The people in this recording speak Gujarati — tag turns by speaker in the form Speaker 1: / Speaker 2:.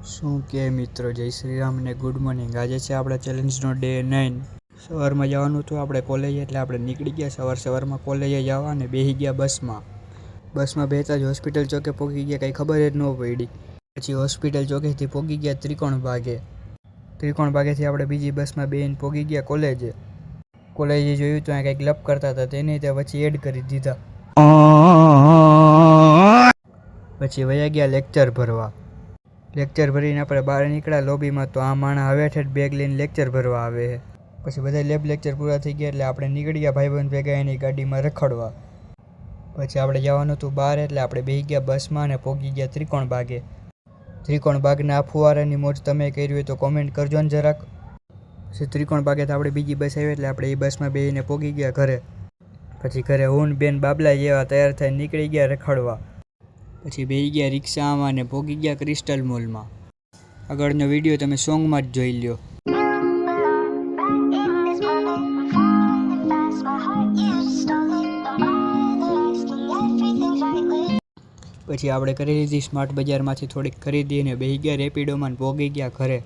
Speaker 1: શું કે મિત્રો, જય શ્રી રામ ને ગુડ મોર્નિંગ. આજે છે આપણા ચેલેન્જનો ડે 9. સવારમાં જવાનું હતું આપણે કોલેજ, એટલે આપણે નીકળી ગયા સવારમાં કોલેજે જવા અને બેસી ગયા બસમાં બેતા જ હોસ્પિટલ ચોકે પહોંચી ગયા. કંઈ ખબર જ ન પડી. પછી હોસ્પિટલ ચોકેથી પહોંચી ગયા ત્રિકોણ ભાગેથી આપણે બીજી બસમાં બેસીને પહોંચી ગયા કોલેજે જોયું તો કંઈક લપ કરતા હતા, તેને તે પછી એડ કરી દીધા. પછી વયા ગયા લેક્ચર ભરીને આપણે બહાર નીકળ્યા લોબીમાં, તો આ માણસ હવે ઠેઠ બેગ લઈને લેક્ચર ભરવા આવે છે. પછી બધા લેક્ચર પૂરા થઈ ગયા એટલે આપણે નીકળી ગયા ભાઈબંધ ભેગા એની ગાડીમાં રખડવા. પછી આપણે જવાનું હતું બહાર, એટલે આપણે બેસી ગયા બસમાં અને પહોંચી ગયા ત્રિકોણ બાગના આ ફુવારાની મોજ તમે કરી હોય તો કોમેન્ટ કરજો ને જરાક. પછી ત્રિકોણ બાગેથી આપણે બીજી બસ આવી એટલે આપણે એ બસમાં બેસીને પહોંચી ગયા ઘરે. પછી ઘરે હું બેન બાબલા જેવા તૈયાર થઈને નીકળી ગયા રખડવા. પછી બેસી ગયા રિક્ષામાં અને પહોંચી ગયા ક્રિસ્ટલ મોલમાં. આગળનો વિડીયો તમે સોંગમાં જ જોઈ લ્યો. પછી આપણે કરી લીધી સ્માર્ટ બજારમાંથી થોડીક ખરીદી અને બેસી ગયા રેપિડોમાં પહોંચી ગયા ઘરે.